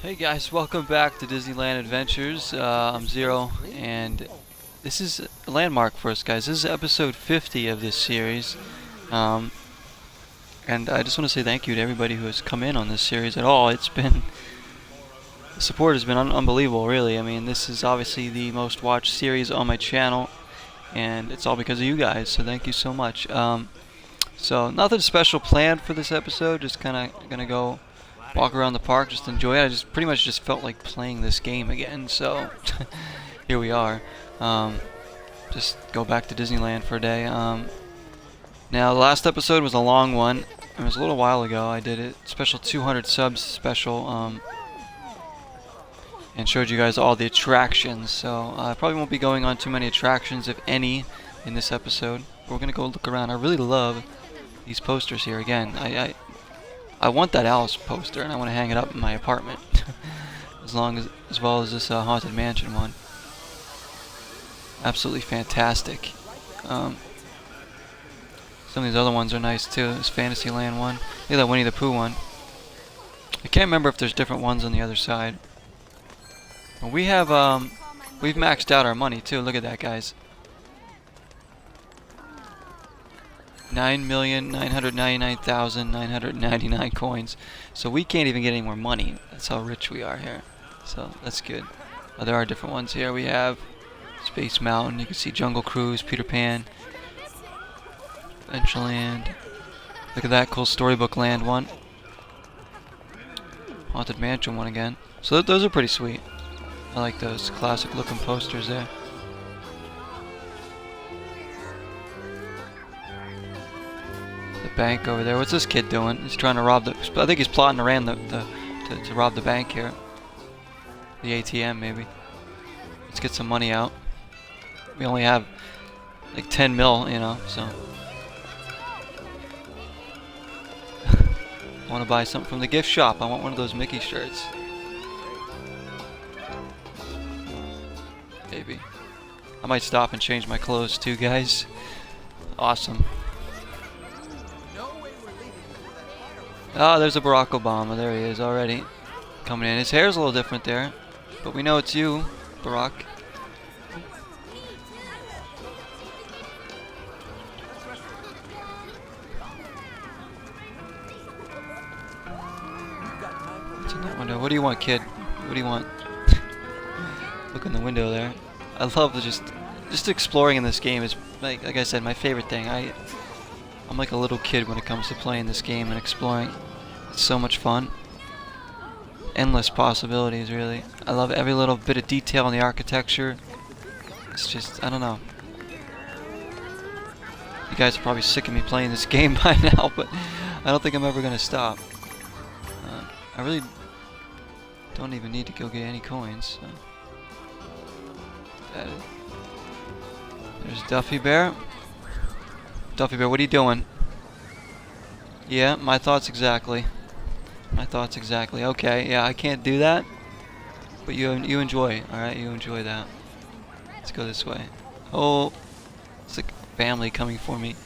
Hey guys, welcome back to Disneyland Adventures. I'm Zero, and this is a landmark for us, guys. This is episode 50 of this series, um, and I just want to say thank you to everybody who has come in on this series at all. The support has been unbelievable, really. I mean, this is obviously the most watched series on my channel, and it's all because of you guys. So thank you so much. So nothing special planned for this episode. Just kind of gonna go walk around the park, just enjoy it. I just pretty much just felt like playing this game again, so here we are. Just go back to Disneyland for a day. Now the last episode was a long one. It was a little while ago. I did it special 200 subs special, and showed you guys all the attractions. So I probably won't be going on too many attractions, if any, in this episode. But we're gonna go look around. I really love these posters here. Again, I want that Alice poster, and I want to hang it up in my apartment, as well as this Haunted Mansion one. Absolutely fantastic. Some of these other ones are nice too. This Fantasyland one. Look at that Winnie the Pooh one. I can't remember if there's different ones on the other side. But we've maxed out our money too. Look at that, guys. 9,999,999 coins. So we can't even get any more money. That's how rich we are here. So that's good. There are different ones here. We have Space Mountain. You can see Jungle Cruise, Peter Pan, Adventureland. Look at that cool Storybook Land one. Haunted Mansion one again. So those are pretty sweet. I like those classic looking posters there. Bank over there. What's this kid doing? He's trying to rob the. I think he's plotting around to rob the bank here. The ATM maybe. Let's get some money out. We only have like 10 mil, you know. So I want to buy something from the gift shop. I want one of those Mickey shirts. Maybe. I might stop and change my clothes too, guys. Awesome. Oh, there's a Barack Obama. There he is already. Coming in. His hair's a little different there. But we know it's you, Barack. What's in that window? What do you want, kid? What do you want? Look in the window there. I love just exploring in this game is like I said, my favorite thing. I'm like a little kid when it comes to playing this game and exploring. It's so much fun. Endless possibilities, really. I love every little bit of detail in the architecture. It's just, I don't know. You guys are probably sick of me playing this game by now, but I don't think I'm ever going to stop. I really don't even need to go get any coins. So. There's Duffy Bear. Duffy Bear, what are you doing? Yeah, my thoughts exactly. My thoughts exactly. Okay, yeah, I can't do that. But you enjoy, alright? You enjoy that. Let's go this way. Oh, it's a family coming for me.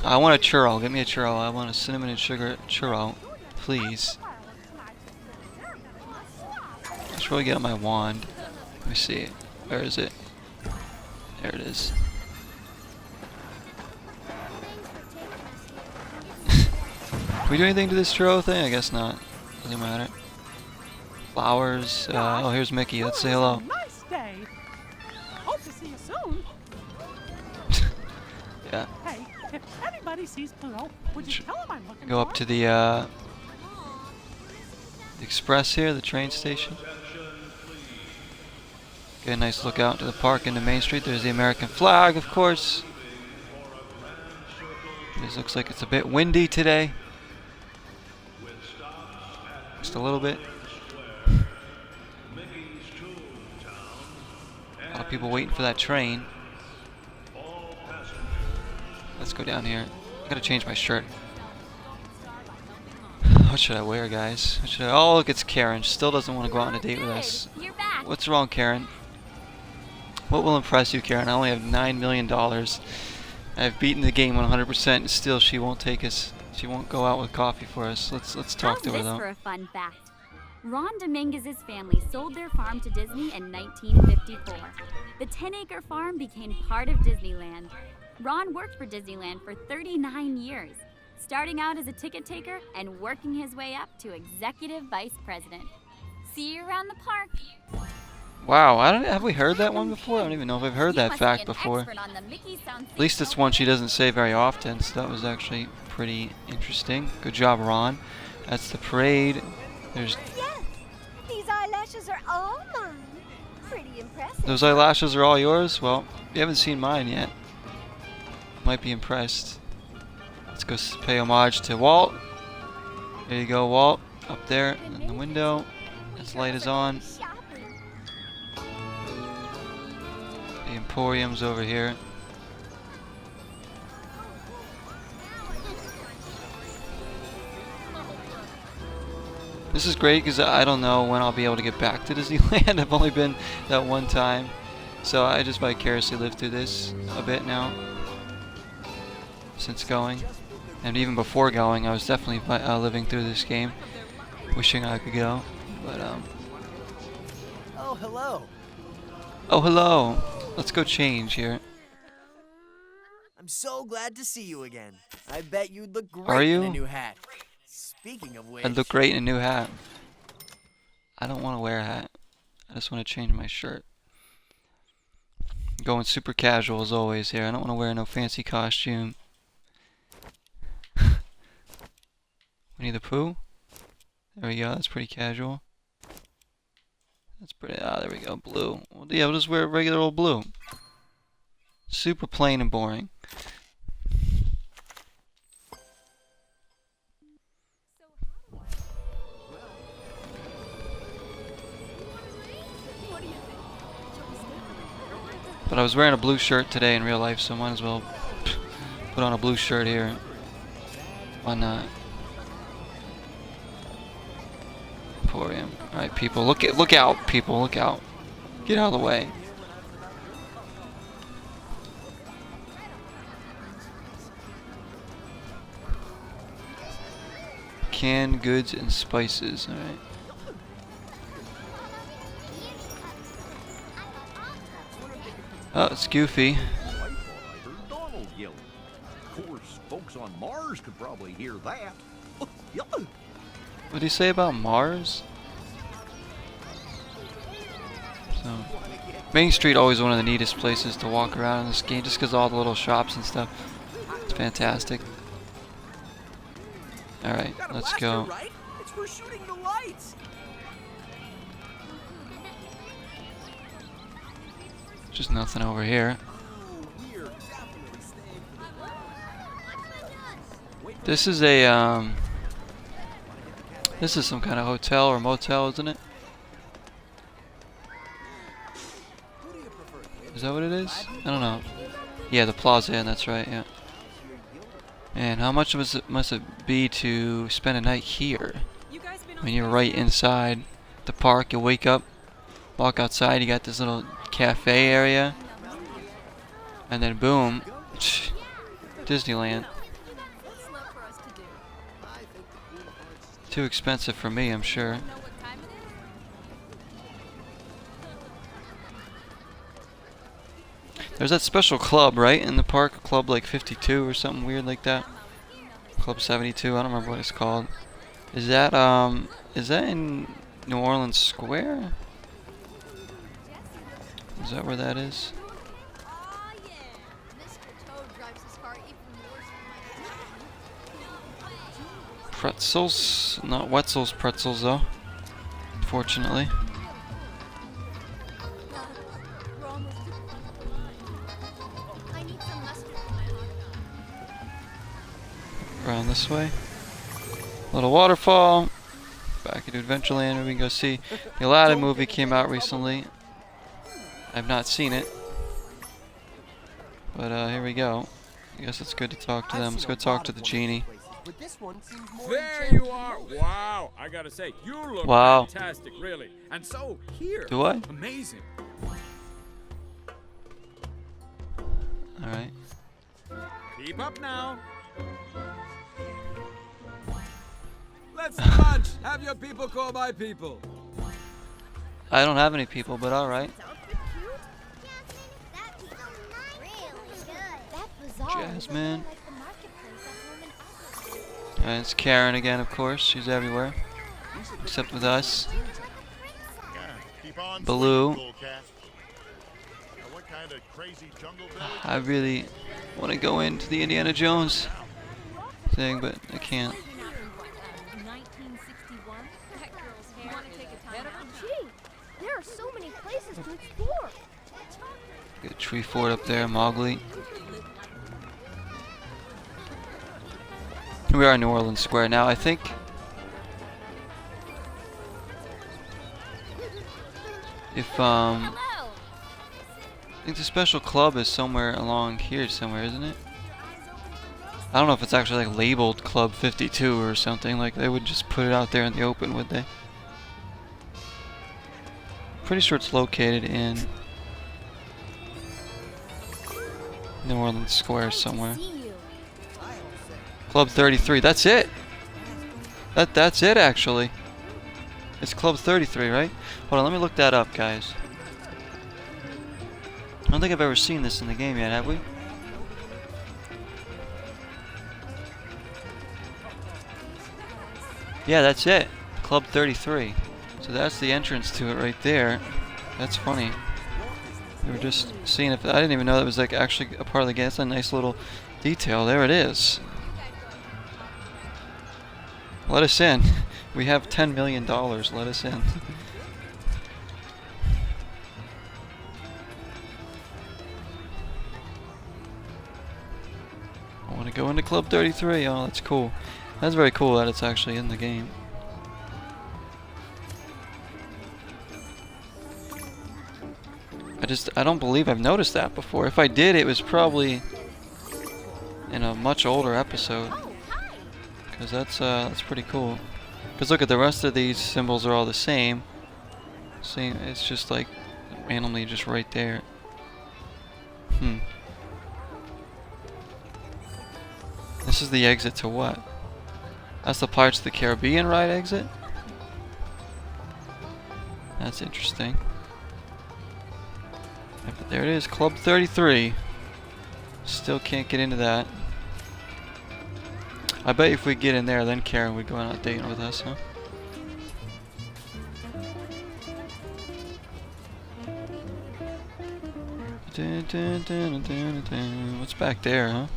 I want a churro. Get me a churro. I want a cinnamon and sugar churro. Please. I should probably get out my wand. Let me see. Where is it? There it is. Can we do anything to this churro thing? I guess not. Doesn't matter. Flowers. Oh, here's Mickey. Let's say hello. Nice day. Hope to see you soon. Yeah. Hey, if anybody sees Pluto, would you tell him I'm looking Go up to the express here, the train station. Get a nice look out to the park into Main Street. There's the American flag, of course. This looks like it's a bit windy today. Just a little bit. A lot of people waiting for that train. Let's go down here. I gotta change my shirt. What should I wear, guys? Oh, look, it's Karen. She still doesn't want to go out on a date with us. What's wrong, Karen? What will impress you, Karen? I only have $9 million. I've beaten the game 100%, and still she won't take us. She won't go out with coffee for us. Let's talk to her though. For a fun fact? Ron Dominguez's family sold their farm to Disney in 1954. The 10-acre farm became part of Disneyland. Ron worked for Disneyland for 39 years, starting out as a ticket taker and working his way up to executive vice president. See you around the park. Wow, have we heard that one before? I don't even know if I've heard that fact before. At least it's one she doesn't say very often, so that was actually pretty interesting. Good job, Ron. That's the parade. There's Yes, these eyelashes are all mine. Pretty impressive. those eyelashes are all yours? Well, you haven't seen mine yet. Might be impressed. Let's go pay homage to Walt. There you go, Walt. Up there in the window. His light is on. The Emporium's over here. This is great because I don't know when I'll be able to get back to Disneyland. I've only been that one time. So I just vicariously lived through this a bit now. Since going. And even before going, I was definitely living through this game. Wishing I could go. But, Oh, hello. oh, hello. Let's go change here. I'm so glad to see you again. I bet you'd look Are great you? in a new hat. Speaking of which, I'd look great in a new hat. I don't want to wear a hat. I just want to change my shirt. Going super casual as always here. I don't want to wear no fancy costume. Winnie the Pooh? There we go. That's pretty casual. That's pretty. Ah, there we go. Blue. Well, yeah, we'll just wear regular old blue. Super plain and boring. But I was wearing a blue shirt today in real life, so might as well put on a blue shirt here. Why not? Emporium. Alright, people. Look out, people. Look out. Get out of the way. Canned goods and spices. Alright. Oh, it's Goofy. Donald yelling. Of course, folks on Mars could probably hear that. What did he say about Mars? So, Main Street always one of the neatest places to walk around in this game, just because all the little shops and stuff. It's fantastic. All right, got a let's blaster, go. right? It's for shooting the lights. Just nothing over here. This is a this is some kind of hotel or motel, isn't it? Is that what it is? I don't know. Yeah, the Plaza Inn, that's right, yeah. And how much must it be to spend a night here? When you're right inside the park, you wake up, walk outside, you got this little cafe area, and then boom, Disneyland. Too expensive for me, I'm sure. There's that special club, right, in the park, Club like 52 or something weird like that. Club 72, I don't remember what it's called. Is that in New Orleans Square? Is that where that is? Pretzels? Not Wetzel's pretzels though. Unfortunately. Around this way. Little waterfall. Back into Adventureland where we can go see. The Aladdin movie came out recently. I've not seen it. But here we go. I guess it's good to talk to them. Let's go talk to the genie. There you are! Wow! I gotta say, you look Wow. fantastic, really. And so, here. Do I? Amazing. Alright. Keep up now. let's lunch. Have your people call my people. I don't have any people, but alright. Jasmine. And it's Karen again, of course. She's everywhere. Except with us. Baloo. I really want to go into the Indiana Jones thing, but I can't. Gee, there are so many places to explore. Got a tree fort up there, Mowgli. We are in New Orleans Square now. I think if I think the special club is somewhere along here somewhere, isn't it? I don't know if it's actually like labeled Club 52 or something. Like they would just put it out there in the open, would they? Pretty sure it's located in New Orleans Square somewhere. Club 33. That's it. That's it actually. It's Club 33, right? Hold on, let me look that up, guys. I don't think I've ever seen this in the game yet, have we? Yeah, that's it. Club 33. So that's the entrance to it right there. That's funny. We were just seeing if I didn't even know that was like actually a part of the game. That's a nice little detail. There it is. Let us in. We have $10 million. Let us in. I want to go into Club 33. Oh, that's cool. That's very cool that it's actually in the game. I don't believe I've noticed that before. If I did, it was probably in a much older episode. Because that's pretty cool. Because look at the rest of these symbols are all the same. See, it's just like randomly just right there. This is the exit to what? That's the Pirates of the Caribbean ride exit? That's interesting. Yeah, but there it is, Club 33. Still can't get into that. I bet if we get in there, then Karen would go on a date with us, huh? What's back there, huh?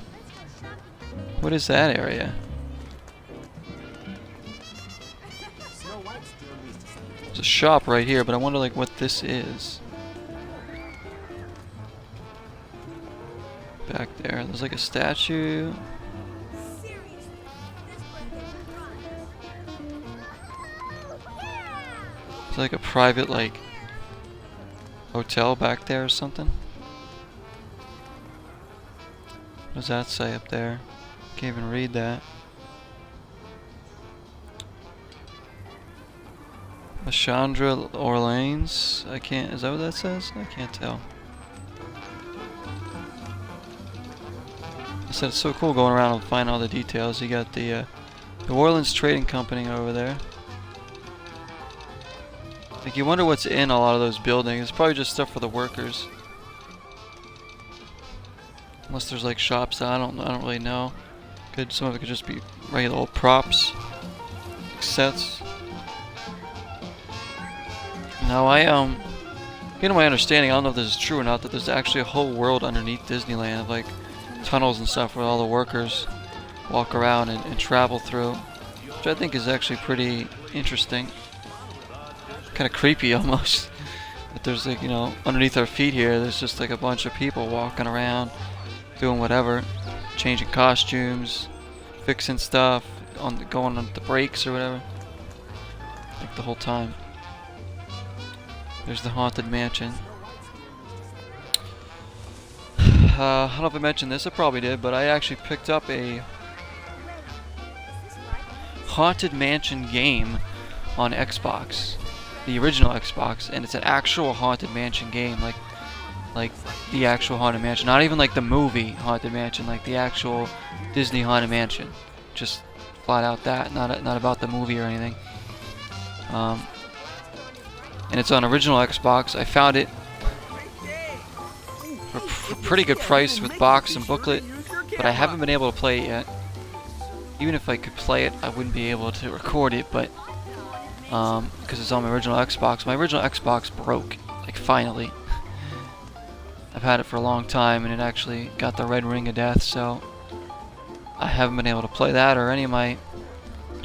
What is that area? There's a shop right here, but I wonder like what this is. Back there, there's like a statue. It's like a private like hotel back there or something. What does that say up there? Can't even read that. Chandra Orleans. I can't. Is that what that says? I can't tell. I said it's so cool going around and finding all the details. You got the New Orleans Trading Company over there. Like you wonder what's in a lot of those buildings. It's probably just stuff for the workers. Unless there's like shops. I don't really know. Some of it could just be regular old props, like sets. Now you know my understanding. I don't know if this is true or not. That there's actually a whole world underneath Disneyland of like tunnels and stuff where all the workers walk around and travel through, which I think is actually pretty interesting. Kind of creepy almost. But there's like, you know, underneath our feet here, there's just like a bunch of people walking around, doing whatever, changing costumes, fixing stuff, going on the breaks or whatever. Like the whole time. There's the Haunted Mansion. I don't know if I mentioned this, I probably did, but I actually picked up a Haunted Mansion game on Xbox. The original Xbox, and it's an actual Haunted Mansion game, like the actual Haunted Mansion. Not even like the movie Haunted Mansion, like the actual Disney Haunted Mansion. Just flat out that, not about the movie or anything. And it's on original Xbox. I found it for a pretty good price with box and booklet, but I haven't been able to play it yet. Even if I could play it, I wouldn't be able to record it, but because it's on my original Xbox. My original Xbox broke, like finally. I've had it for a long time, and it actually got the red ring of death, so I haven't been able to play that or any of my...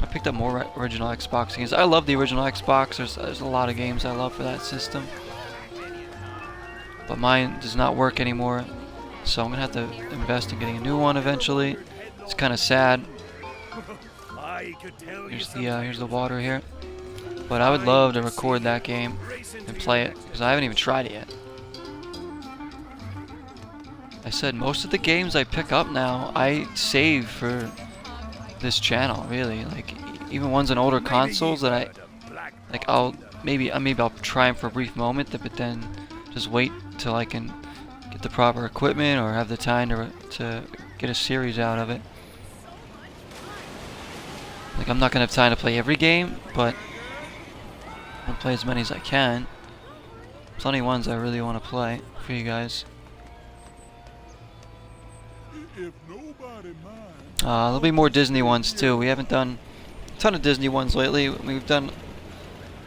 I picked up more original Xbox games. I love the original Xbox. There's a lot of games I love for that system. But mine does not work anymore, so I'm going to have to invest in getting a new one eventually. It's kind of sad. Here's the water here. But I would love to record that game and play it, because I haven't even tried it yet. I said most of the games I pick up now, I save for this channel, really. Like, even ones on older consoles that maybe I'll try them for a brief moment, but then just wait till I can get the proper equipment or have the time to get a series out of it. Like, I'm not gonna have time to play every game, but I'll play as many as I can. Plenty of ones I really want to play for you guys. There'll be more Disney ones too. We haven't done a ton of Disney ones lately. We've done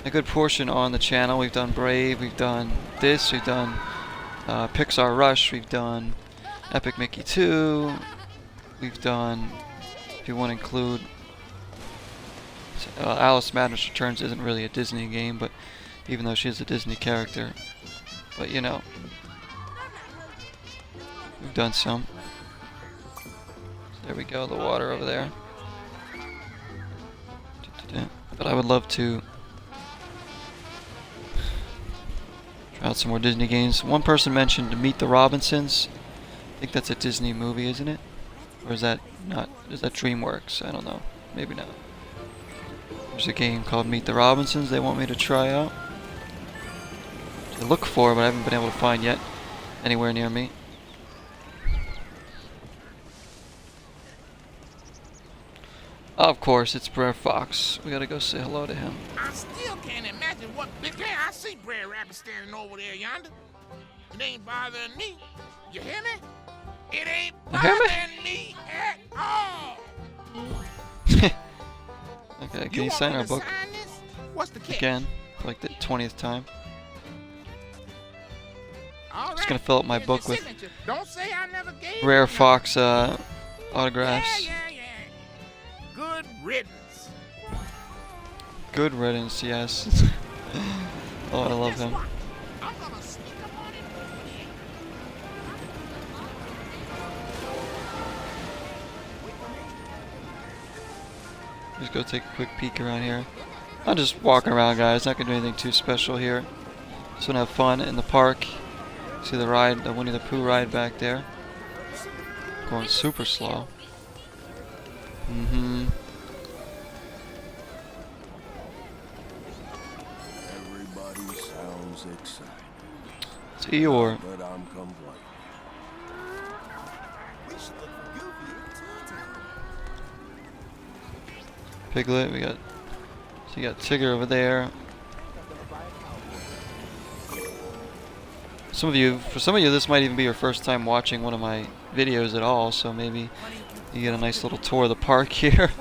a good portion on the channel. We've done Brave, we've done this, we've done Pixar Rush, we've done Epic Mickey 2, we've done, if you want to include, Alice Madness Returns isn't really a Disney game, but even though she's a Disney character, but you know, we've done some. There we go, the water over there. But I would love to try out some more Disney games. One person mentioned Meet the Robinsons. I think that's a Disney movie, isn't it? Or is that not? Is that DreamWorks? I don't know. Maybe not. There's a game called Meet the Robinsons they want me to try out. To look for, but I haven't been able to find yet anywhere near me. Of course, it's Brer Fox. We gotta go say hello to him. I still can't imagine what big thing. I see Brer Rabbit standing over there yonder. It ain't bothering me. You hear me? It ain't bothering me at all. Okay, can you sign our book What's the catch? again? For like the 20th time. All Just gonna fill up my Here's book your with signature. Don't say I never gave Rare you Fox nothing. autographs. Yeah. Good riddance. Good riddance, yes. Oh, I love him. I'm gonna sneak up on him over there. Just go take a quick peek around here. I'm just walking around, guys. Not gonna do anything too special here. Just wanna have fun in the park. See the ride, the Winnie the Pooh ride back there. Going super slow. Everybody sounds excited. It's Eeyore. But I'm complaining. Piglet, we got, so you got Tigger over there. For some of you, this might even be your first time watching one of my videos at all, so maybe you get a nice little tour of the park here.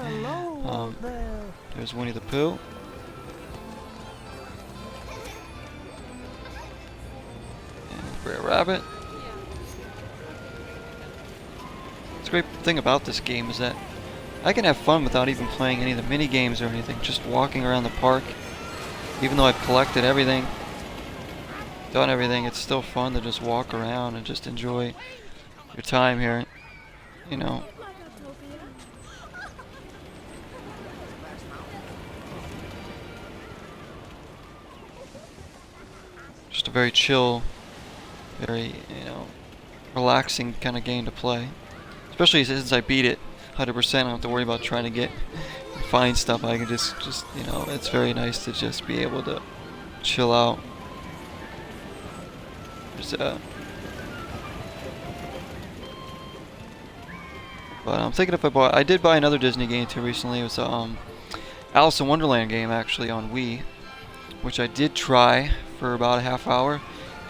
There's Winnie the Pooh. And Brer Rabbit. The great thing about this game is that I can have fun without even playing any of the mini games or anything, just walking around the park. Even though I've collected everything, done everything, it's still fun to just walk around and just enjoy your time here, you know. Just a very chill, very, you know, relaxing kind of game to play. Especially since I beat it 100%, I don't have to worry about trying to find stuff. I can just, you know, it's very nice to just be able to chill out. There's But I'm thinking if I did buy another Disney game too recently. It was Alice in Wonderland game actually on Wii, which I did try for about a half hour,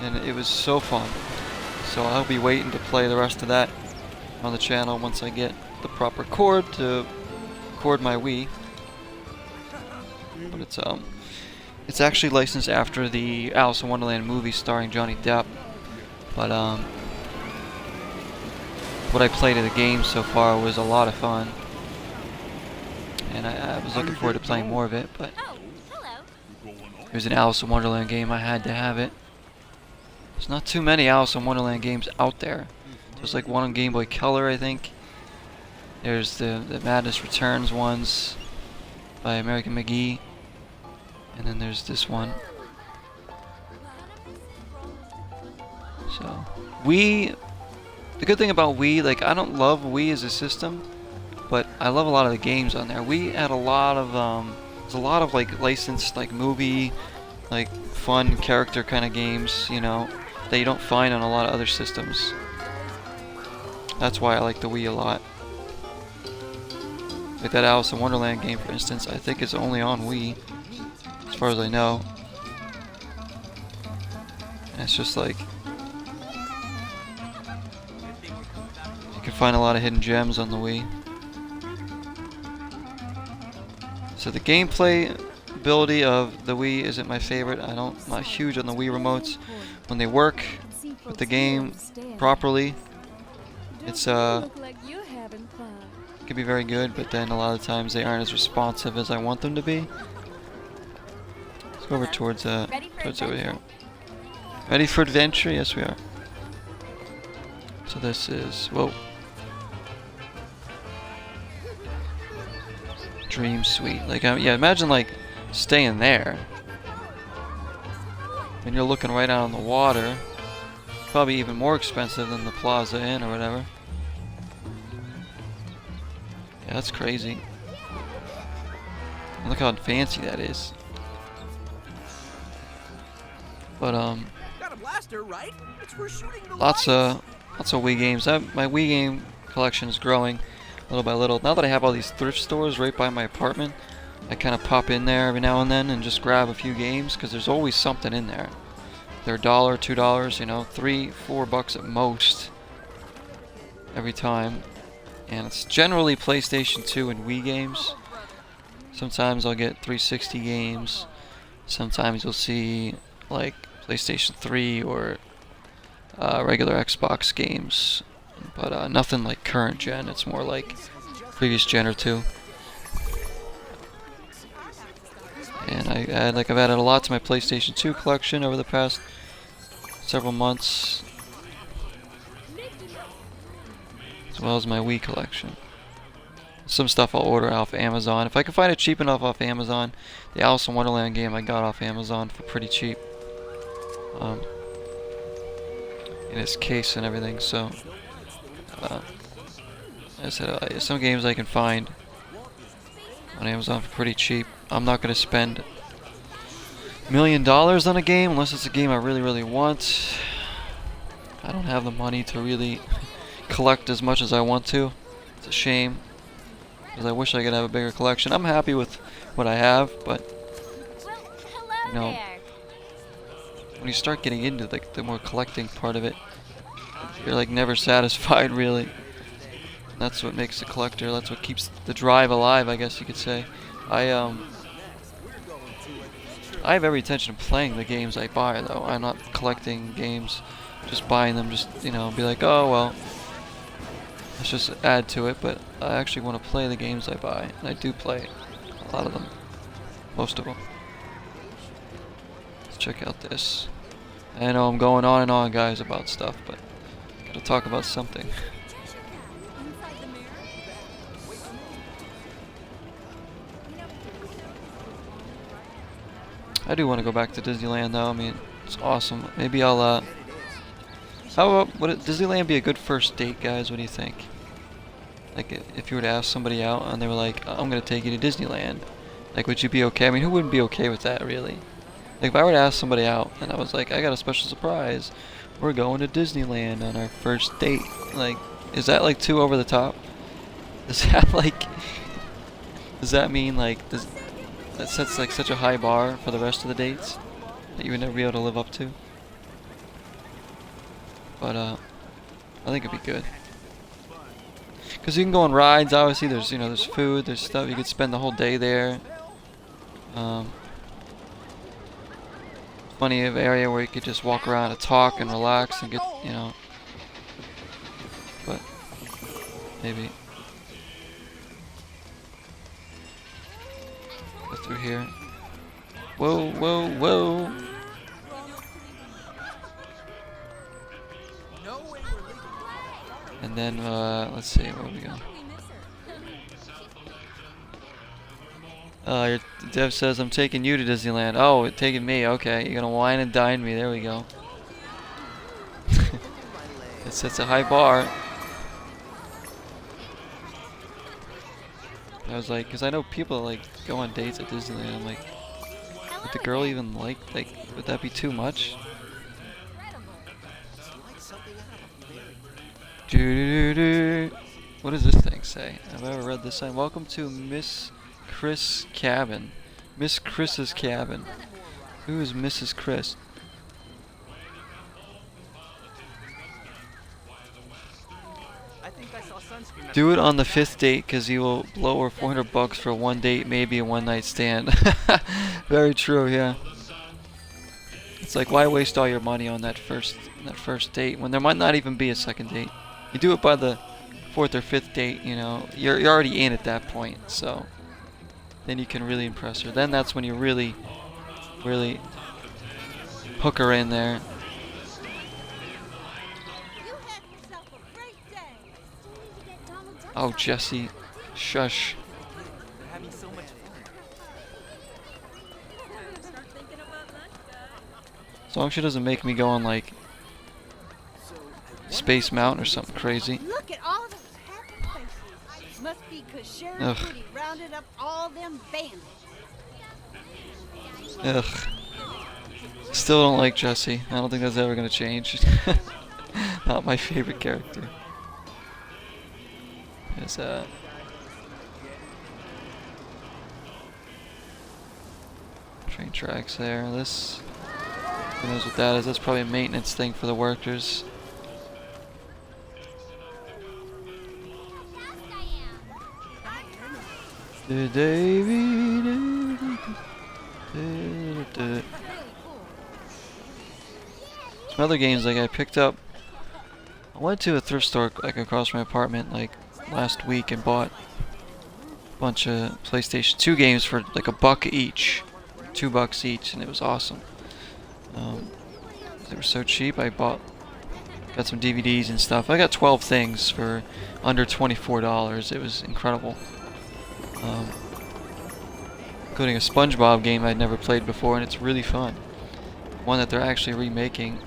and it was so fun. So I'll be waiting to play the rest of that on the channel once I get the proper cord to record my Wii. But it's actually licensed after the Alice in Wonderland movie starring Johnny Depp. But what I played of the game so far was a lot of fun, and I was looking forward to playing more of it. But Oh, hello. it was an Alice in Wonderland game. I had to have it. There's not too many Alice in Wonderland games out there. There's like one on Game Boy Color, I think. There's the Madness Returns ones by American McGee. And then there's this one. So, Wii, the good thing about Wii, like I don't love Wii as a system, but I love a lot of the games on there. Wii had a lot of, there's a lot of like licensed like movie, like fun character kind of games, you know, that you don't find on a lot of other systems. That's why I like the Wii a lot. Like that Alice in Wonderland game, for instance, I think is only on Wii, as far as I know. And it's just like, you can find a lot of hidden gems on the Wii. So the gameplay ability of the Wii isn't my favorite. I'm not huge on the Wii remotes. When they work with the game properly, it's can be very good, but then a lot of times they aren't as responsive as I want them to be. Let's go over towards over here. Ready for adventure? Yes, we are. So this is, whoa, Dream Suite. Like, yeah, imagine like staying there, and you're looking right out on the water. Probably even more expensive than the Plaza Inn or whatever. Yeah, that's crazy. And look how fancy that is. But Got a blaster, right? It's for shooting the lots lights. of Wii games. My Wii game collection is growing little by little. Now that I have all these thrift stores right by my apartment, I kind of pop in there every now and then and just grab a few games because there's always something in there. They're $1, $2, you know, $3, $4 at most every time. And it's generally PlayStation 2 and Wii games. Sometimes I'll get 360 games. Sometimes you'll see like PlayStation 3 or regular Xbox games. But nothing like current gen. It's more like previous gen or two. And I've added a lot to my PlayStation 2 collection over the past several months, as well as my Wii collection. Some stuff I'll order off Amazon. If I can find it cheap enough off Amazon. The Alice in Wonderland game I got off Amazon for pretty cheap. In its case and everything, so I said some games I can find on Amazon for pretty cheap. I'm not going to spend $1 million on a game unless it's a game I really want. I don't have the money to really collect as much as I want to. It's a shame, because I wish I could have a bigger collection. I'm happy with what I have, but Well, hello you know, there. when you start getting into like the more collecting part of it, you're like never satisfied really. And that's what makes a collector. That's what keeps the drive alive, I guess you could say. I have every intention of playing the games I buy, though. I'm not collecting games, just buying them, just, you know, be like, oh well, let's just add to it. But I actually want to play the games I buy, and I do play a lot of them, most of them. Let's check out this. I know I'm going on and on, guys, about stuff, but gotta talk about something. I do want to go back to Disneyland, though. I mean, it's awesome. Maybe I'll, how about, would Disneyland be a good first date, guys? What do you think? Like, if you were to ask somebody out and they were like, I'm going to take you to Disneyland. Like, would you be okay? I mean, who wouldn't be okay with that, really? Like, if I were to ask somebody out and I was like, I got a special surprise. We're going to Disneyland on our first date. Like, is that, like, too over the top? Does that like? Does that mean like that sets like such a high bar for the rest of the dates that you would never be able to live up to? But I think it'd be good. Cause you can go on rides. Obviously, there's food, there's stuff. You could spend the whole day there. Plenty of area where you could just walk around and talk and relax and get, But maybe go through here. Whoa, whoa, whoa! And then let's see, where we go. Your dev says I'm taking you to Disneyland. Oh, it's taking me. Okay, you're gonna wine and dine me. There we go. It sets a high bar. I was like, because I know people like go on dates at Disneyland. I'm like, would the girl even like, would that be too much? What does this thing say? Have I ever read this sign? Welcome to Miss Chris' cabin. Miss Chris's cabin. Who is Mrs. Chris? Do it on the 5th date because you will blow over $400 for one date, maybe a one-night stand. Very true, yeah. It's like, why waste all your money on that first date when there might not even be a second date? You do it by the 4th or 5th date, you're already in at that point, so then you can really impress her. Then that's when you really hook her in there. Oh, Jesse, shush. As long as she doesn't make me go on like Space Mountain or something crazy. Look at all those happy faces. Must be 'cause Sheriff Woody rounded up all them bandits. Ugh. Still don't like Jesse. I don't think that's ever gonna change. Not my favorite character. There's train tracks there. This, who knows what that is? That's probably a maintenance thing for the workers. Some other games like I picked up. I went to a thrift store like across from my apartment like last week and bought a bunch of PlayStation 2 games for like $1 each, $2 each, and it was awesome. They were so cheap. Got some DVDs and stuff. I got 12 things for under $24. It was incredible. Including a SpongeBob game I'd never played before, and it's really fun. One that they're actually remaking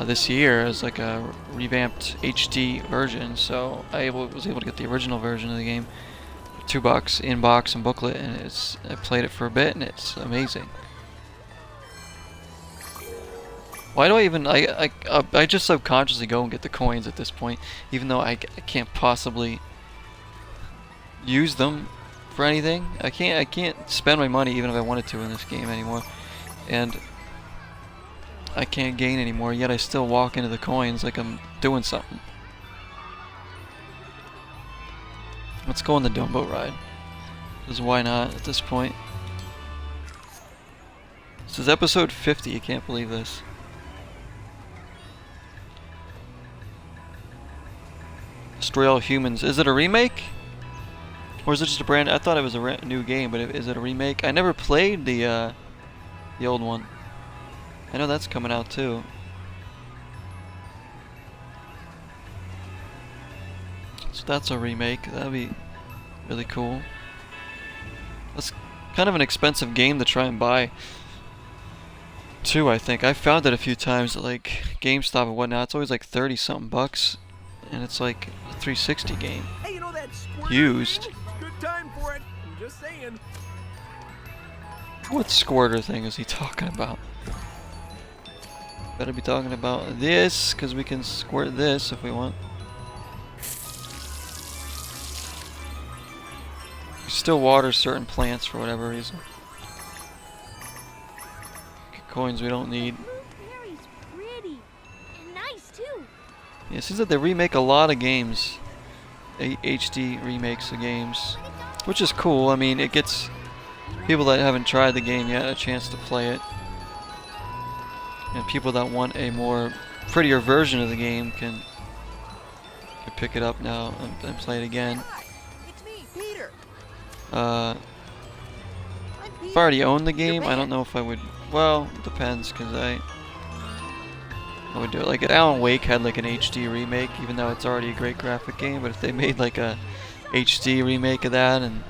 this year as like a revamped HD version, so I was able to get the original version of the game for $2 in box and booklet, and I played it for a bit and it's amazing. Why do I even I just subconsciously go and get the coins at this point, even though I can't possibly use them for anything. I can't spend my money even if I wanted to in this game anymore, and I can't gain anymore, yet I still walk into the coins like I'm doing something. Let's go on the Dumbo ride. Because why not at this point? This is episode 50, I can't believe this. Destroy All Humans. Is it a remake? Or is it just a brand? I thought it was a new game, but is it a remake? I never played the old one. I know that's coming out too. So that's a remake. That'd be really cool. That's kind of an expensive game to try and buy too, I think. I found it a few times at like GameStop and whatnot. It's always like 30 something bucks, and it's like a 360 game. Hey, you know that Used. Good time for it. I'm just saying. What squirter thing is he talking about? Better be talking about this, because we can squirt this if we want. You still water certain plants for whatever reason. Get coins we don't need. Blueberry's pretty and nice too. Yeah, it seems that they remake a lot of games. HD remakes of games, which is cool. I mean, it gets people that haven't tried the game yet a chance to play it. And people that want a more prettier version of the game can pick it up now and play it again. It's me, Peter. If I already owned the game, I don't know if I would. Well, it depends, because I would do it. Like Alan Wake had like an HD remake, even though it's already a great graphic game. But if they made like a HD remake of that and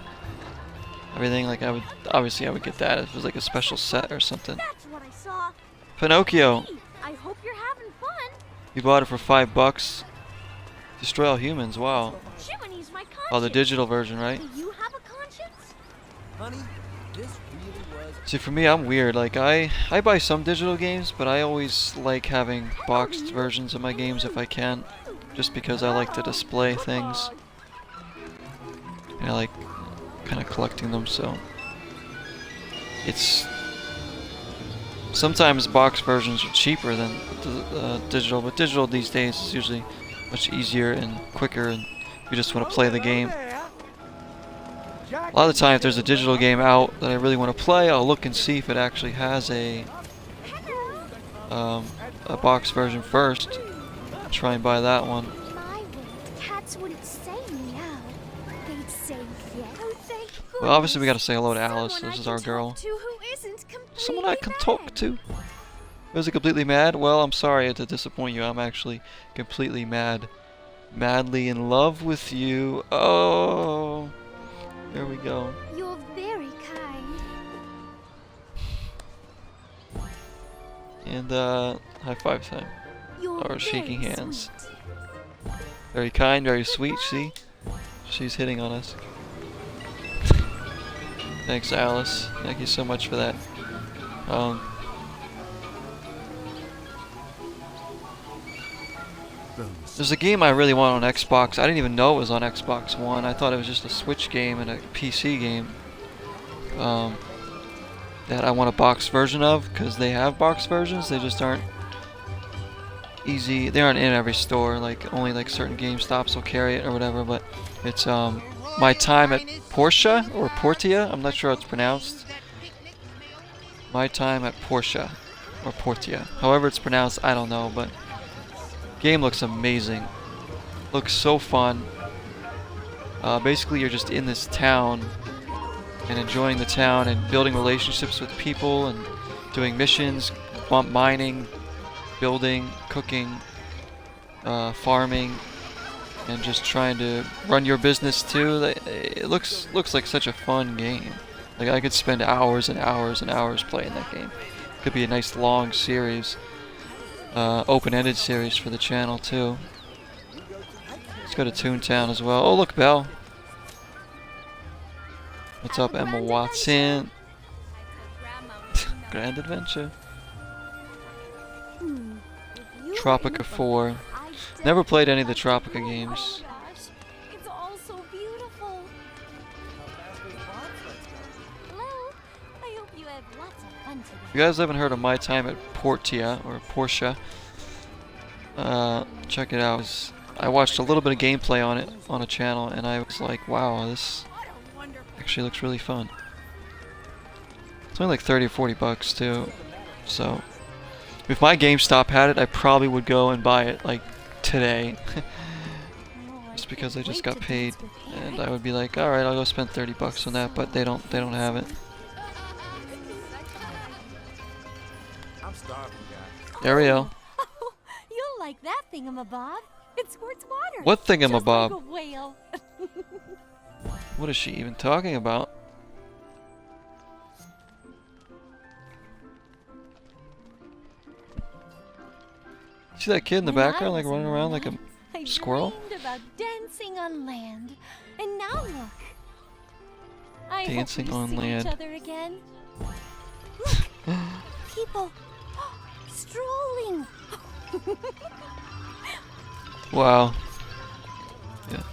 everything, like I would get that if it was like a special set or something. That's what I saw. Pinocchio. Hey, I hope you're having fun. You bought it for $5. Destroy all humans. Wow. Jiminy's my conscience. Oh, the digital version, right? Do you have a conscience? Honey, this really was... See, for me, I'm weird. Like, I buy some digital games, but I always like having boxed versions of my games if I can, just because I like to display things. And I like kind of collecting them, so it's... Sometimes box versions are cheaper than digital, but digital these days is usually much easier and quicker, and you just want to play the game. A lot of the time, if there's a digital game out that I really want to play, I'll look and see if it actually has a box version first. Try and buy that one. My cats wouldn't say meow. They'd say yeah. Oh, thank Well, obviously we gotta say hello to Alice. This is our girl. Someone I can talk to. Was it completely mad? Well, I'm sorry to disappoint you. I'm actually completely mad. Madly in love with you. Oh, there we go. You're very kind. And high five time. You're Or shaking very hands. sweet. Very kind, very sweet. See, she's hitting on us. Thanks, Alice. Thank you so much for that. There's a game I really want on Xbox. I didn't even know it was on Xbox One. I thought it was just a Switch game and a PC game. That I want a box version of, because they have box versions. They just aren't easy. They aren't in every store. Like only like certain GameStops will carry it or whatever. But it's My Time at Portia or Portia. I'm not sure how it's pronounced. My Time at Portia or Portia. However it's pronounced, I don't know. But game looks amazing. Looks so fun. Basically, you're just in this town and enjoying the town and building relationships with people and doing missions, mining, building, cooking, farming, and just trying to run your business too. It looks like such a fun game. Like I could spend hours and hours and hours playing that game. Could be a nice long series. Open-ended series for the channel too. Let's go to Toontown as well. Oh look, Belle. What's up, Emma Watson? Grand Adventure. Tropica 4. Never played any of the Tropica games. It's all so beautiful. Hello. I hope you have lots of fun today. If you guys haven't heard of My Time at Portia or Portia, check it out. I watched a little bit of gameplay on it on a channel, and I was like, wow, this actually looks really fun. It's only like 30 or 40 bucks too. So if my GameStop had it, I probably would go and buy it like today. Just because I just got paid, and I would be like, all right, I'll go spend 30 bucks on that, but they don't have it. I'm starving, guys. There we go. Oh, you'll like that thingamabob. It squirts water. What thingamabob? Just like a whale. What is she even talking about? See that kid in the background, like running around like a squirrel? I dreamed about dancing on land, and now look. I Dancing hope we on see land. each other again. Look, people strolling. Wow. Yeah.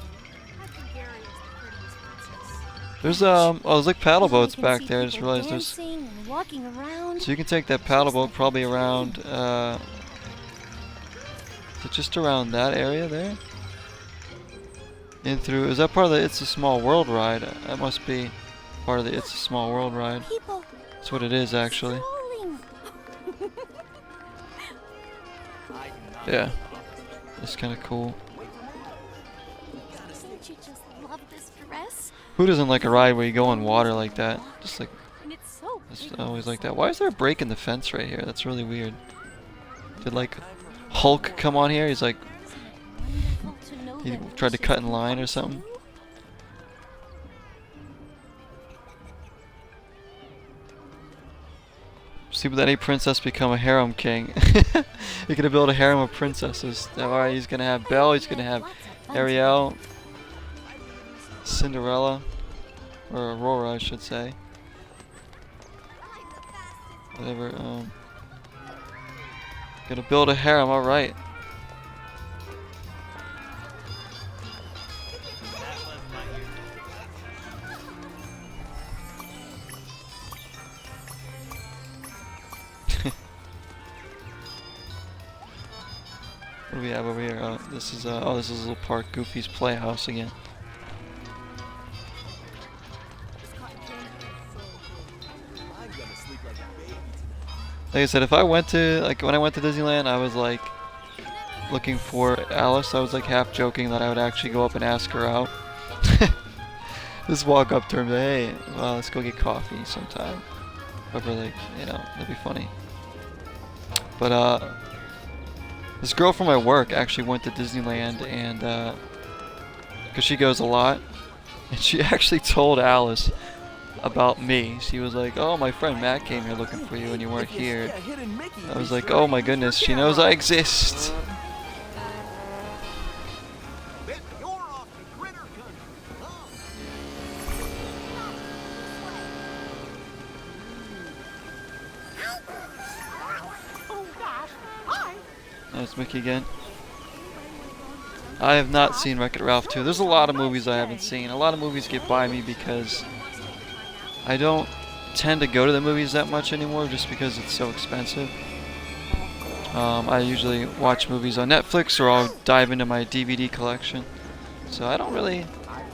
There's there's like paddle boats back there. I just realized there's. dancing and walking around. So you can take that paddle boat probably around. Is it just around that area there? In through. Is that part of the It's a Small World ride? That must be part of the It's a Small World ride. People That's what it is actually. strolling. Yeah. It's kind of cool. Don't you just love this dress? Who doesn't like a ride where you go in water like that? Just like. And it's so It's always like that. Why is there a break in the fence right here? That's really weird. Did like Hulk come on here? He's like wonderful to know he that tried to wishes cut in can line come or something. true. See, would any princess become a harem king? You're gonna build a harem of princesses. Alright, he's gonna have Belle, he's gonna have Ariel, Cinderella, or Aurora, I should say. Whatever. Gonna build a harem. All right. What do we have over here? Oh, this is a little park. Goofy's Playhouse again. Like I said, if I went to, like, when I went to Disneyland, I was like looking for Alice. I was like half joking that I would actually go up and ask her out. Just walk up to her and be like, hey, well, let's go get coffee sometime. But like, you know, that'd be funny. But this girl from my work actually went to Disneyland, and because she goes a lot, and she actually told Alice about me. She was like, oh, my friend Matt came here looking for you and you weren't here. I was like, oh my goodness, she knows I exist. Oh gosh, hi. There's Mickey again. I have not seen Wreck-It Ralph 2. There's a lot of movies I haven't seen. A lot of movies get by me because I don't tend to go to the movies that much anymore just because it's so expensive. I usually watch movies on Netflix or I'll dive into my DVD collection. So I don't really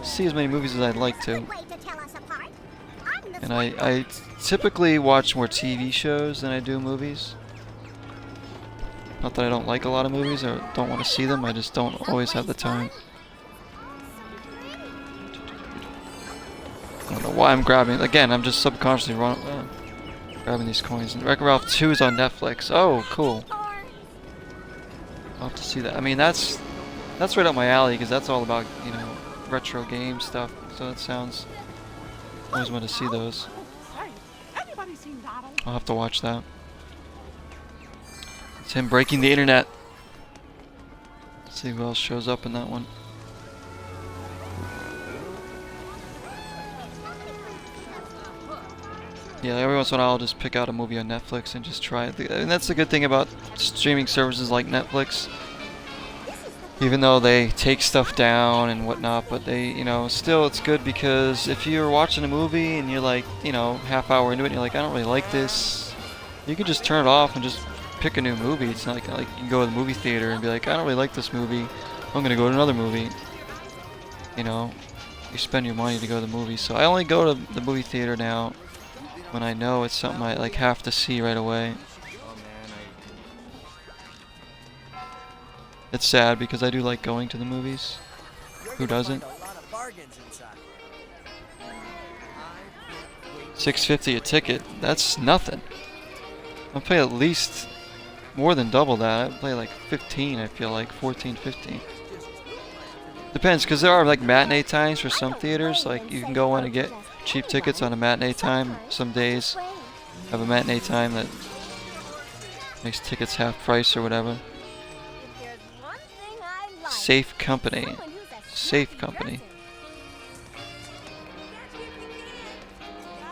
see as many movies as I'd like to. And I typically watch more TV shows than I do movies. Not that I don't like a lot of movies or don't want to see them, I just don't always have the time. I don't know why I'm grabbing. Again, I'm just subconsciously grabbing these coins. And Wreck-It Ralph 2 is on Netflix. Oh, cool. I'll have to see that. I mean, that's right up my alley because that's all about, you know, retro game stuff. So that sounds. I always want to see those. Hey, anybody seen Donald? I'll have to watch that. It's him breaking the internet. Let's see who else shows up in that one. Yeah, every once in a while I'll just pick out a movie on Netflix and just try it. And that's the good thing about streaming services like Netflix. Even though they take stuff down and whatnot, but they, you know, still it's good because if you're watching a movie and you're like, you know, half hour into it and you're like, I don't really like this, you can just turn it off and just pick a new movie. It's not like you can go to the movie theater and be like, I don't really like this movie, I'm gonna go to another movie. You know, you spend your money to go to the movie. So I only go to the movie theater now when I know it's something I like have to see right away. It's sad because I do like going to the movies. Who doesn't? $6.50 a ticket. That's nothing. I'll pay at least more than double that. I'd pay like 15. I feel like 14, 15. Depends, because there are like matinee times for some theaters. Like you can go in and get cheap tickets on a matinee time. Some days have a matinee time that makes tickets half price or whatever. Safe Company. Safe Company.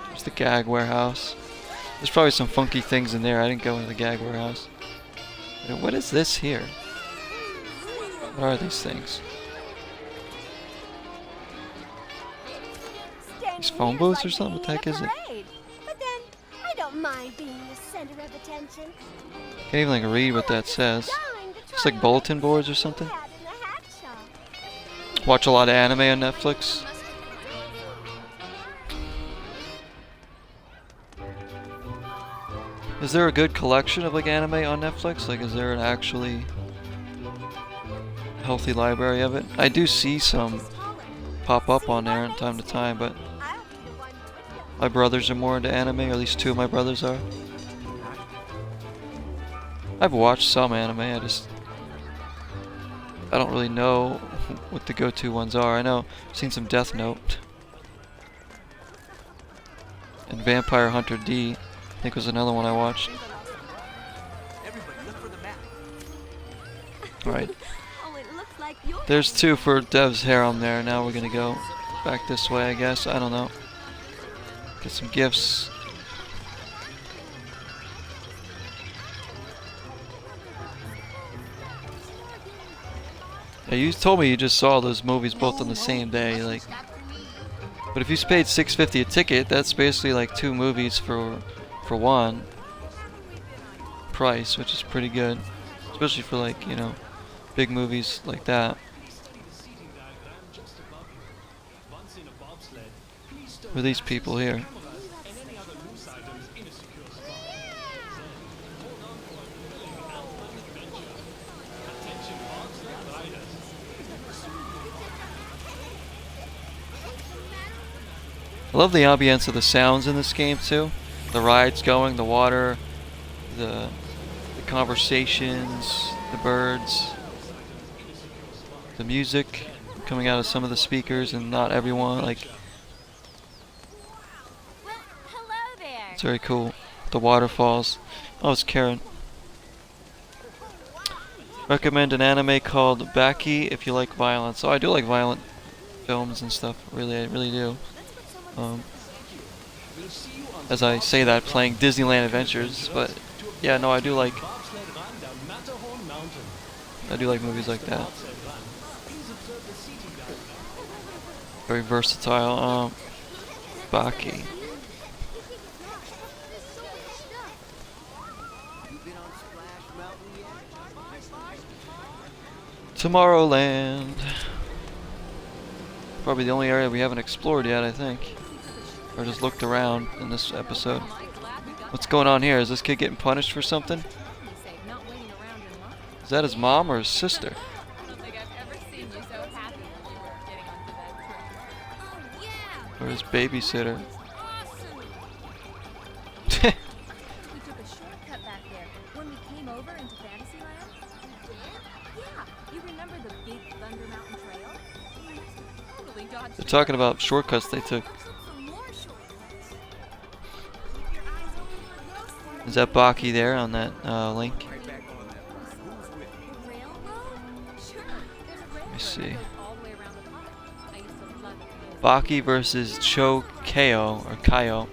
There's the Gag Warehouse. There's probably some funky things in there. I didn't go into the Gag Warehouse. What is this here? What are these things? These phone booths or something? What the heck is it? But then, I don't mind being the center of attention. Can't even like read what that says. It's like bulletin boards or something. Watch a lot of anime on Netflix. Is there a good collection of like anime on Netflix? Like, is there an actually healthy library of it? I do see some pop up on there from time to time, but my brothers are more into anime, or at least two of my brothers are. I've watched some anime, I don't really know what the go-to ones are. I know I've seen some Death Note. And Vampire Hunter D, I think was another one I watched. Alright. There's two for Dev's harem there. Now we're gonna go back this way, I guess. I don't know. Get some gifts. Yeah, you told me you just saw those movies both on the same day, like. But if you paid $6.50 a ticket, that's basically like 2 movies for one price, which is pretty good, especially for like, you know, big movies like that. For these people here. I love the ambience of the sounds in this game too. The rides going, the water, the conversations, the birds, the music coming out of some of the speakers and not everyone. Like, it's very cool. The waterfalls. Oh, it's Karen. Recommend an anime called Baki if you like violence. Oh, I do like violent films and stuff. I really do. As I say that, playing Disneyland Adventures, but yeah, no, I do like movies like that. Very versatile. Baki. Tomorrowland. Probably the only area we haven't explored yet, I think. Or just looked around in this episode. What's going on here? Is this kid getting punished for something? Is that his mom or his sister? Or his babysitter? They're talking about shortcuts they took. Is that Baki there on that link? Let me see. Baki versus Cho Keo or Kaio.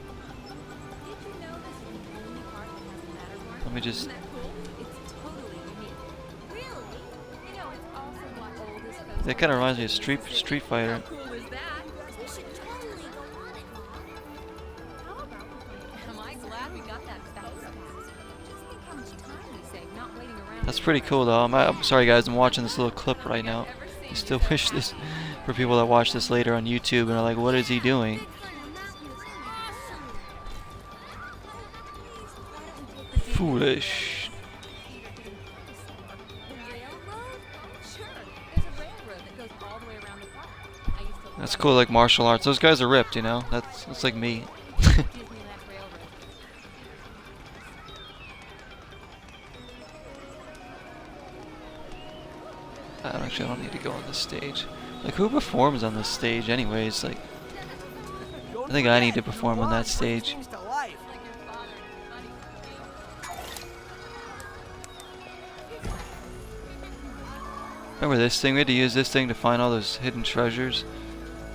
Let me just. That kind of reminds me of Street Fighter. That's pretty cool though. I'm sorry guys, I'm watching this little clip right now. I still wish this for people that watch this later on YouTube and are like, what is he doing? Foolish. That's cool, like martial arts. Those guys are ripped, you know? That's like me. Actually, I don't need to go on this stage. Like, who performs on this stage anyways? Like, I think I need to perform on that stage. Remember this thing? We had to use this thing to find all those hidden treasures.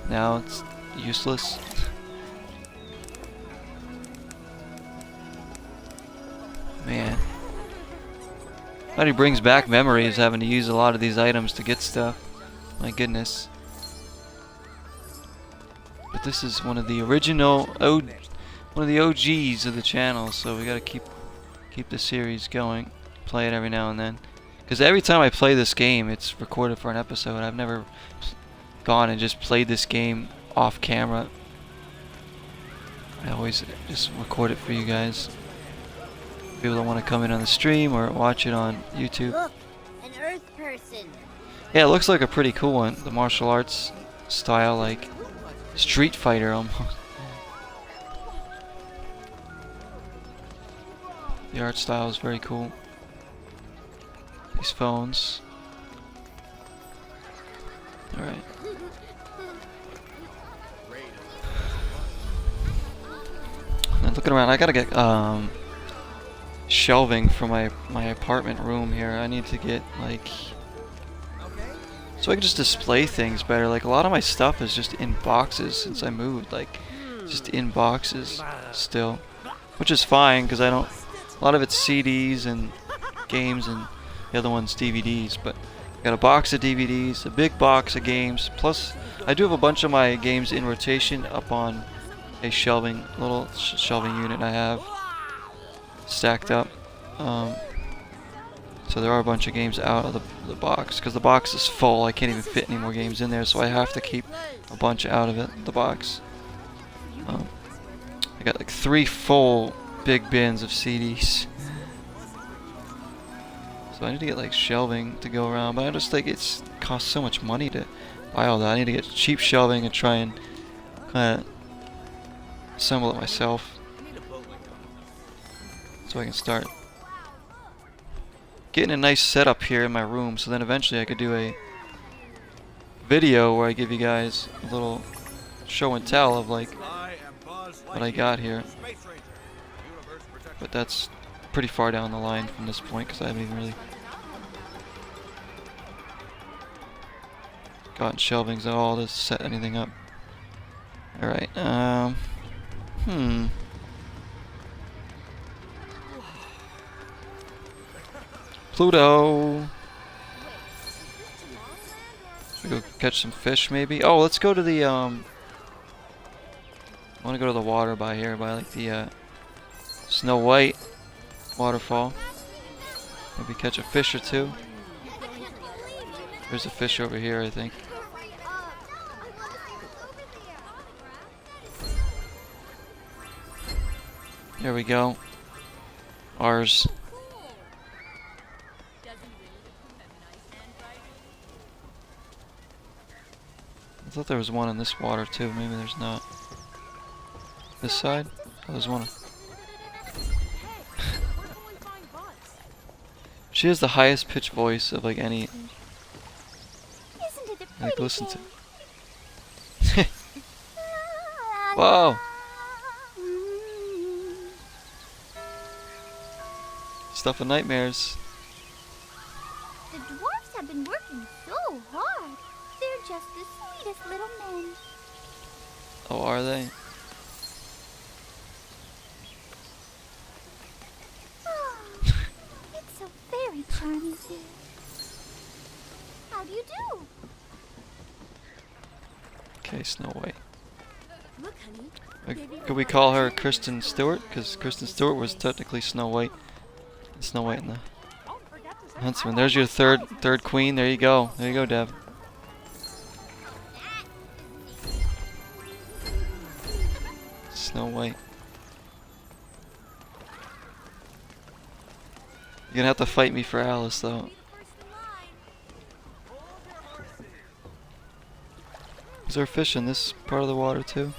Now it's useless. Man. But he brings back memories having to use a lot of these items to get stuff. My goodness. But this is one of the original one of the OGs of the channel, so we gotta keep the series going. Play it every now and then. Because every time I play this game, it's recorded for an episode. I've never gone and just played this game off camera. I always just record it for you guys. People that want to come in on the stream or watch it on YouTube. Look, an Earth person. Yeah, it looks like a pretty cool one. The martial arts style, like Street Fighter almost. The art style is very cool. These phones. Alright. And looking around, I gotta get shelving for my apartment room here. I need to get like so I can just display things better. Like a lot of my stuff is just in boxes since I moved, like just in boxes still, which is fine because I don't. A lot of it's CDs and games and the other one's DVDs, but I got a box of DVDs, a big box of games, plus I do have a bunch of my games in rotation up on a shelving, little shelving unit I have stacked up. So there are a bunch of games out of the box, because the box is full. I can't even fit any more games in there, so I have to keep a bunch out of it, the box. I got like 3 full big bins of CDs. So I need to get like shelving to go around, but I just think it costs so much money to buy all that. I need to get cheap shelving and try and kind of assemble it myself so I can start getting a nice setup here in my room, so then eventually I could do a video where I give you guys a little show and tell of like what I got here. But that's pretty far down the line from this point because I haven't even really gotten shelvings at all to set anything up. Alright, Pluto! Should we go catch some fish maybe? Oh, let's go to the, I want to go to the water by here, by like the, Snow White waterfall. Maybe catch a fish or two. There's a fish over here, I think. There we go. Ours. I thought there was one in this water too. Maybe there's not. This side? Oh, there's one. She has the highest pitched voice of like any. Like listen to. Whoa! Stuff of nightmares. The dwarfs have been working so hard. They're just the sweetest little men. Oh, are they? It's so very charming here. How do you do? Okay, Snow White. Look, honey. Could we call her Kristen Stewart? Because Kristen Stewart was technically Snow White. Snow White and the Huntsman. There's your third queen. There you go. There you go, Dev. Snow White. You're gonna have to fight me for Alice, though. Is there a fish in this part of the water, too?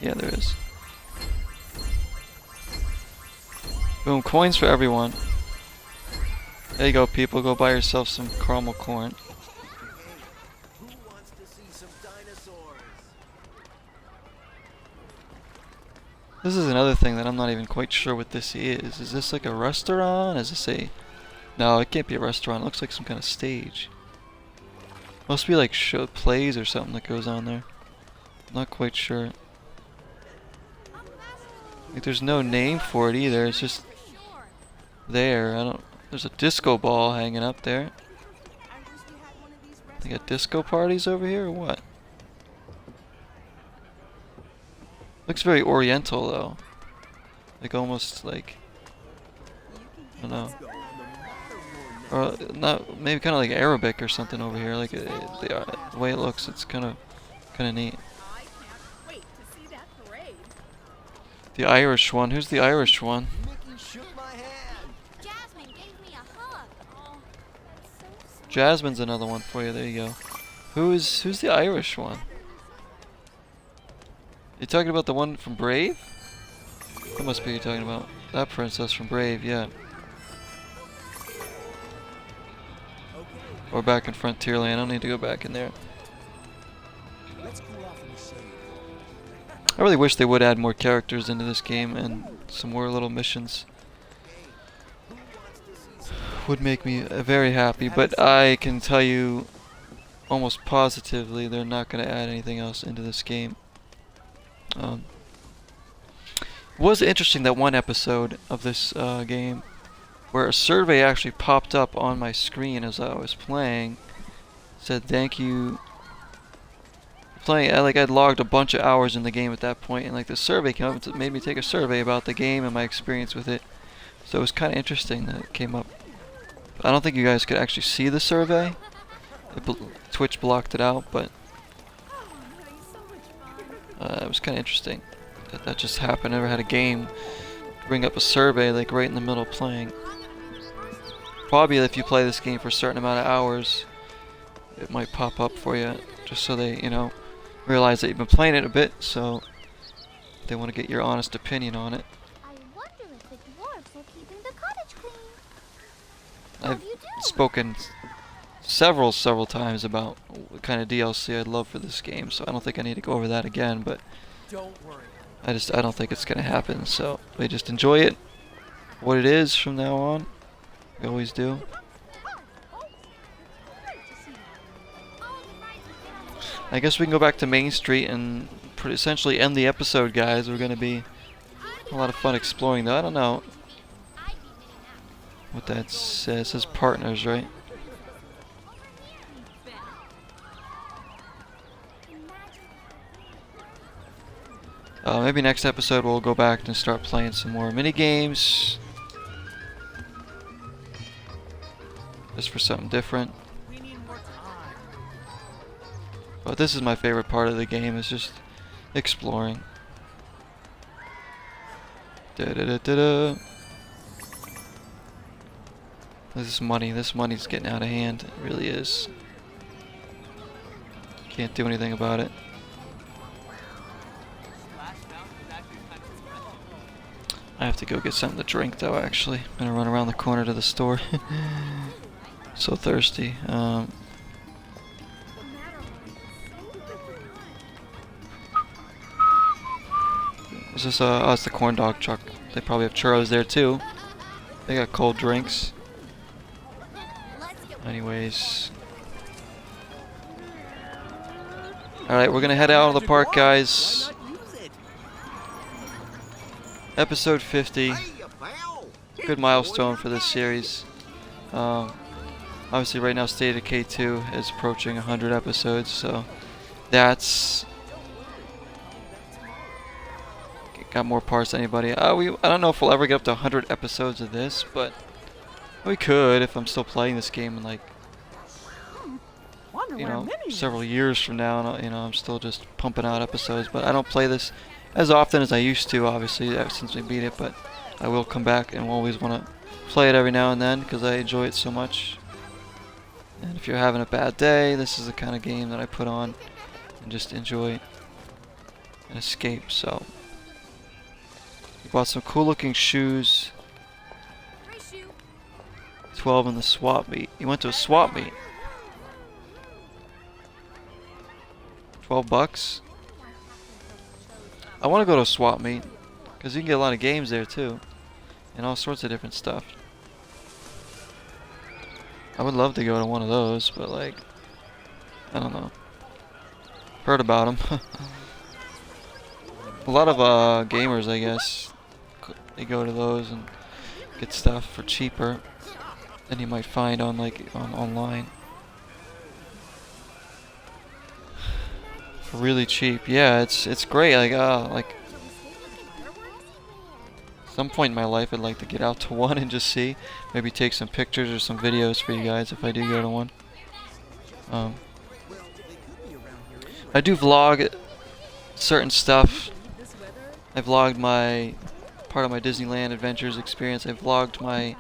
Yeah, there is. Boom, coins for everyone. There you go, people. Go buy yourself some caramel corn. Who wants to see some dinosaurs? This is another thing that I'm not even quite sure what this is. Is this like a restaurant? Is this a... No, it can't be a restaurant. It looks like some kind of stage. Must be like show plays or something that goes on there. Not quite sure. Like there's no name for it either. It's just there. I don't... There's a disco ball hanging up there. They got disco parties over here or what? Looks very oriental though. Like almost like, I don't know. Or not, maybe kind of like Arabic or something over here. Like the way it looks, it's kind of neat. I can't wait to see that parade. The Irish one. Who's the Irish one? Mickey shook my hand. Jasmine gave me a hug. Oh, that's so sweet. Jasmine's another one for you. There you go. Who's the Irish one? You talking about the one from Brave? That must be you talking about. That princess from Brave, yeah. Or back in Frontierland. I don't need to go back in there. I really wish they would add more characters into this game and some more little missions. Would make me very happy, but I can tell you almost positively they're not going to add anything else into this game. It was interesting that one episode of this game where a survey actually popped up on my screen as I was playing. It said thank you for playing. I'd logged a bunch of hours in the game at that point, and like the survey came up and made me take a survey about the game and my experience with it. So it was kind of interesting that it came up. I don't think you guys could actually see the survey. Twitch blocked it out, but it was kind of interesting that just happened. I never had a game bring up a survey like right in the middle of playing. Probably if you play this game for a certain amount of hours, it might pop up for you, just so they, realize that you've been playing it a bit, so they want to get your honest opinion on it. I wonder if the dwarves are keeping the cottage clean. I've spoken several times about what kind of DLC I'd love for this game, so I don't think I need to go over that again, but Don't worry. I don't think it's gonna happen, so we just enjoy it what it is from now on. We always do. I guess we can go back to Main Street and essentially end the episode, guys. We're gonna be a lot of fun exploring though. I don't know what that says. It says partners, right? Maybe next episode we'll go back and start playing some more mini games, just for something different. But this is my favorite part of the game, is just exploring. Da-da-da-da-da. This money's getting out of hand. It really is. Can't do anything about it. I have to go get something to drink though, actually. I'm gonna run around the corner to the store. So thirsty. Is this oh, it's the corn dog truck. They probably have churros there too. They got cold drinks. Anyways. Alright, we're gonna head out of the park, guys. Episode 50. Good milestone for this series. Obviously right now State of K2 is approaching 100 episodes, so that's got more parts than anybody. I don't know if we'll ever get up to 100 episodes of this, but we could if I'm still playing this game in like, several years from now, and I'm still just pumping out episodes. But I don't play this as often as I used to, obviously, ever since we beat it, but I will come back and always want to play it every now and then because I enjoy it so much. And if you're having a bad day, this is the kind of game that I put on and just enjoy and escape. So we bought some cool looking shoes. 12 in the swap meet. You went to a swap meet. $12? I want to go to a swap meet because you can get a lot of games there too, and all sorts of different stuff. I would love to go to one of those, but like, I don't know. Heard about them. A lot of gamers, I guess, they go to those and get stuff for cheaper than you might find on online. For really cheap. Yeah, it's great. Like some point in my life I'd like to get out to one and just see. Maybe take some pictures or some videos for you guys if I do go to one. I do vlog certain stuff. I vlogged my part of my Disneyland Adventures experience. I vlogged my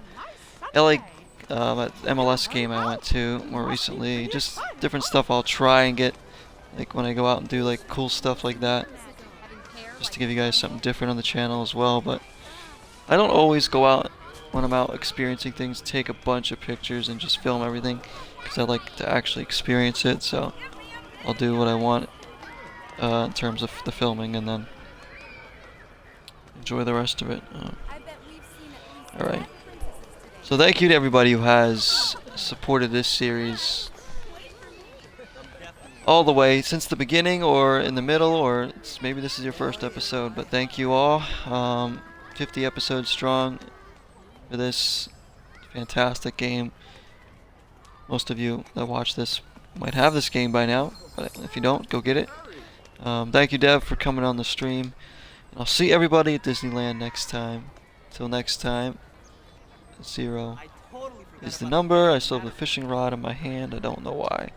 LA MLS game I went to more recently. Just different stuff I'll try and get, like when I go out and do like cool stuff like that, just to give you guys something different on the channel as well. But I don't always go out when I'm out experiencing things, take a bunch of pictures and just film everything, because I like to actually experience it. So I'll do what I want in terms of the filming, and then enjoy the rest of it. Alright. So thank you to everybody who has supported this series all the way since the beginning, or in the middle, or maybe this is your first episode, but thank you all. 50 episodes strong for this fantastic game. Most of you that watch this might have this game by now, but if you don't, go get it. Thank you, Dev, for coming on the stream. I'll see everybody at Disneyland next time. Till next time, 0 is the number. I still have the fishing rod in my hand. I don't know why.